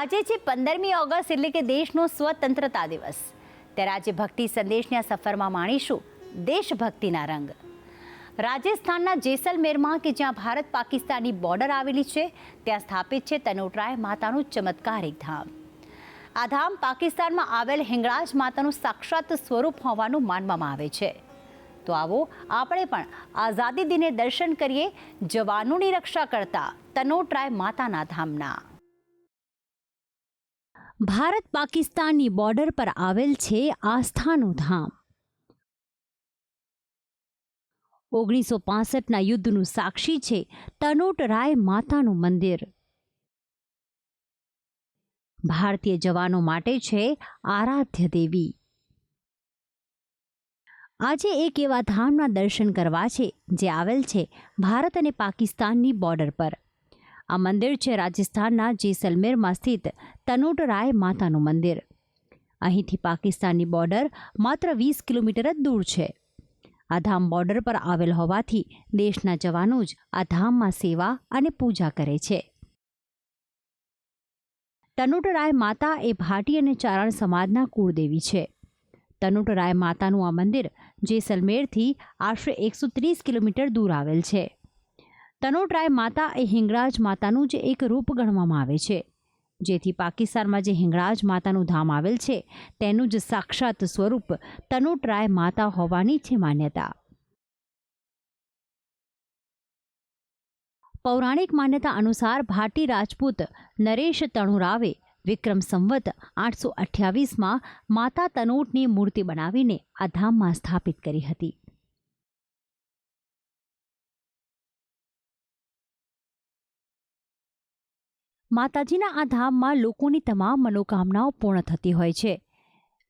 આજે છે 15મી ઓગસ્ટ એટલે કે દેશનો સ્વતંત્રતા દિવસ। ત્યારે આજે ભક્તિ સંદેશની આ સફરમાં માણીશું દેશભક્તિના રંગ। રાજસ્થાનના જેસલમેરમાં કે જ્યાં ભારત પાકિસ્તાનની બોર્ડર આવેલી છે ત્યાં સ્થાપિત છે તનોટરાય માતાનું ચમત્કારિક ધામ। આ ધામ પાકિસ્તાનમાં આવેલ હિંગળાજ માતાનું સાક્ષાત સ્વરૂપ હોવાનું માનવામાં આવે છે। તો આવો આપણે પણ આઝાદી દિને દર્શન કરીએ જવાનોની રક્ષા કરતા તનોટરાય માતાના ધામના। ભારત પાકિસ્તાનની બોર્ડર પર આવેલ છે આસ્થાનું ધામ। 1965ના યુદ્ધનું સાક્ષી છે તનોટરાય માતાનું મંદિર। ભારતીય જવાનો માટે છે આરાધ્ય દેવી। આજે એક એવા ધામના દર્શન કરવા છે જે આવેલ છે ભારત અને પાકિસ્તાનની બોર્ડર પર। આ મંદિર છે રાજસ્થાનના જેસલમેરમાં સ્થિત તનોટરાય માતાનું મંદિર। અહીંથી પાકિસ્તાનની બોર્ડર માત્ર 20 કિલોમીટર જ દૂર છે। આ ધામ બોર્ડર પર આવેલ હોવાથી દેશના જવાનો જ આ ધામમાં સેવા અને પૂજા કરે છે। તનોટરાય માતા એ ભાટી અને ચારણ સમાજના કુળદેવી છે। તનોટરાય માતાનું આ મંદિર જેસલમેરથી આશરે 130 કિલોમીટર દૂર આવેલ છે। તનોટરાય માતા એ હિંગળાજ માતાનું જ એક રૂપ ગણવામાં આવે છે, જેથી પાકિસ્તાનમાં જે હિંગળાજ માતાનું ધામ આવેલ છે તેનું જ સાક્ષાત સ્વરૂપ તનોટરાય માતા હોવાની છે માન્યતા। પૌરાણિક માન્યતા અનુસાર ભાટી રાજપૂત નરેશ તણુરાવે વિક્રમ સંવત 828માં માતા તનોટની મૂર્તિ બનાવીને આ ધામમાં સ્થાપિત કરી હતી। માતાજીના આ ધામમાં લોકોની તમામ મનોકામનાઓ પૂર્ણ થતી હોય છે।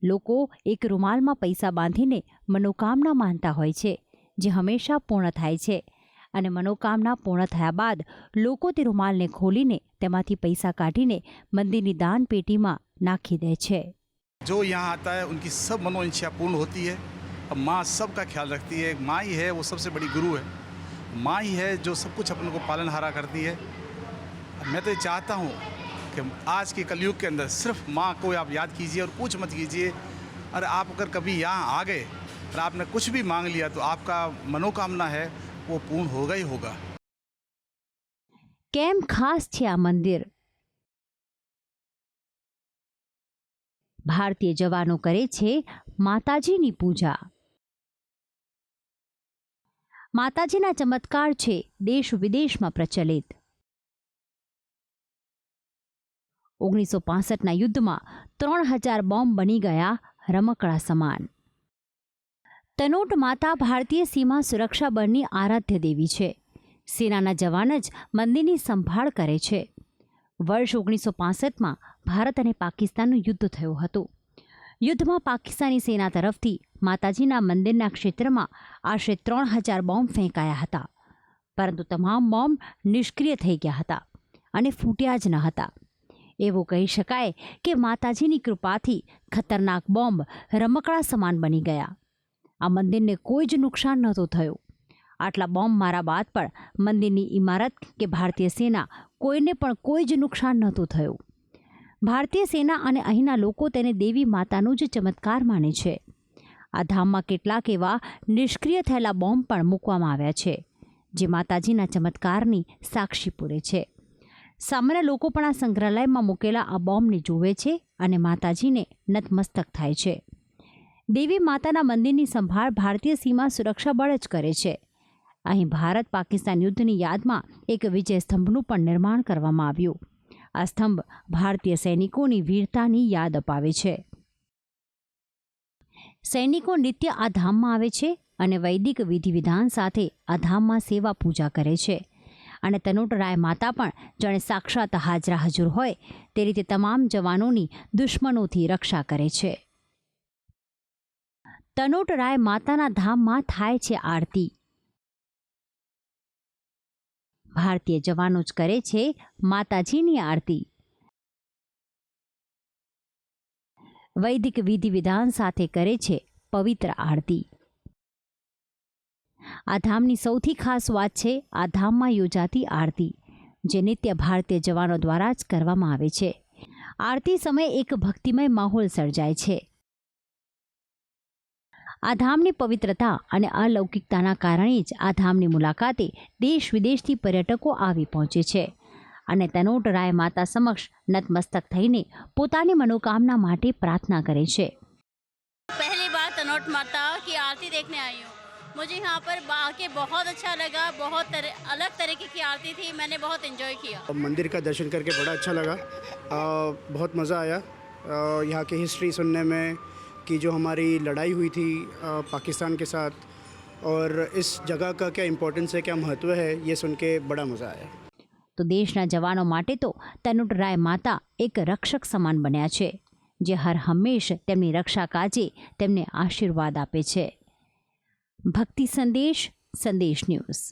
લોકો એક રૂમાલમાં પૈસા બાંધીને મનોકામના માનતા હોય છે, જે હંમેશા પૂર્ણ થાય છે અને મનોકામના પૂર્ણ થયા બાદ લોકો તે રૂમાલને ખોલીને તેમાંથી પૈસા કાઢીને મંદિરની દાન પેટીમાં નાખી દે છે। जो यहाँ आता है उनकी सब मनोइच्छा पूर्ण होती है। अब माँ सबका ख्याल रखती है। माँ ही है वो सबसे बड़ी गुरु है। माँ ही है जो सब कुछ अपन को पालनहारा करती है। मैं तो ये चाहता हूँ कि आज के कलयुग के अंदर सिर्फ माँ को आप याद कीजिए और कुछ मत कीजिए। और आप अगर कभी यहाँ आ गए और आपने कुछ भी मांग लिया तो आपका मनोकामना है वो पूर्ण होगा ही होगा। કેમ ખાસ છે આ મંદિર? ભારતીય જવાનો કરે છે માતાજીની પૂજા। માતાજીના ચમત્કાર છે દેશ વિદેશમાં પ્રચલિત। 1965ના યુદ્ધમાં 3000 બોમ્બ બની ગયા રમકડા સમાન। તનોટ માતા ભારતીય સીમા સુરક્ષા બળની આરાધ્ય દેવી છે। સેનાના જવાન જ મંદિરની સંભાળ કરે છે। વર્ષ 1965માં ભારત અને પાકિસ્તાનનું યુદ્ધ થયું હતું। યુદ્ધમાં પાકિસ્તાની સેના તરફથી માતાજીના મંદિરના ક્ષેત્રમાં આશરે 3000 બોમ્બ ફેંકાયા હતા, પરંતુ તમામ બોમ્બ નિષ્ક્રિય થઈ ગયા હતા અને ફૂટ્યા જ ન હતા। એવું કહી શકાય કે માતાજીની કૃપાથી ખતરનાક બોમ્બ રમકડા સમાન બની ગયા। આ મંદિરને કોઈ જ નુકસાન નહોતું થયું। આટલા બોમ્બ મારા બાદ પણ મંદિરની ઇમારત કે ભારતીય સેના કોઈને પણ કોઈ જ નુકસાન નહોતું થયું। ભારતીય સેના અને અહીંના લોકો તેને દેવી માતાનું જ ચમત્કાર માને છે। આ ધામમાં કેટલાક એવા નિષ્ક્રિય થયેલા બોમ્બ પણ મૂકવામાં આવ્યા છે, જે માતાજીના ચમત્કારની સાક્ષી પૂરે છે। સામાન્ય લોકો પણ આ સંગ્રહાલયમાં મૂકેલા આ બોમ્બને જુએ છે અને માતાજીને નતમસ્તક થાય છે। દેવી માતાના મંદિરની સંભાળ ભારતીય સીમા સુરક્ષા બળ જ કરે છે। અહીં ભારત પાકિસ્તાન યુદ્ધની યાદમાં એક વિજય સ્તંભનું પણ નિર્માણ કરવામાં આવ્યું। આ સ્તંભ ભારતીય સૈનિકોની વીરતાની યાદ અપાવે છે। સૈનિકો નિત્ય આ ધામમાં આવે છે અને વૈદિક વિધિ વિધાન સાથે આ ધામમાં સેવા પૂજા કરે છે અને તનોટરાય માતા પણ જાણે સાક્ષાત હાજરા હજુર હોય તે રીતે તમામ જવાનોની દુશ્મનોથી રક્ષા કરે છે। તનોટરાય માતાના ધામમાં થાય છે આરતી। ભારતીય જવાનો જ કરે છે માતાજીની આરતી। વૈદિક વિધિ વિધાન સાથે કરે છે પવિત્ર આરતી। આ ધામની સૌથી ખાસ વાત છે આ ધામમાં યોજાતી આરતી, જે નિત્ય ભારતીય જવાનો દ્વારા જ કરવામાં આવે છે। આરતી સમયે એક ભક્તિમય માહોલ સર્જાય છે. આ ધામની પવિત્રતા અને અલૌકિકતાના કારણે જ આ ધામની મુલાકાતે દેશ વિદેશથી પર્યટકો આવી પહોંચે છે અને તનોટ રાય માતા સમક્ષ નતમસ્તક થઈને પોતાની મનોકામના માટે પ્રાર્થના કરે છે. पहली बार तनोट माता की आरती देखने आई हूँ. मुझे यहाँ पर आके बहुत अच्छा लगा. बहुत अलग तरीके की आरती थी. मैंने बहुत एंजॉय किया. मंदिर का दर्शन करके बड़ा अच्छा लगा. बहुत मज़ा आया. यहाँ की हिस्ट्री सुनने में कि जो हमारी लड़ाई हुई थी पाकिस्तान के साथ और इस जगह का क्या इम्पोर्टेंस है, क्या महत्व है, ये सुन के बड़ा मज़ा आया. તો દેશના જવાનો માટે તો તનોટ રાય માતા એક રક્ષક સમાન બન્યા છે, જે હર હંમેશ તેમની રક્ષા કાજે તેમને આશીર્વાદ આપે છે. ભક્તિ સંદેશ, સંદેશ ન્યૂઝ.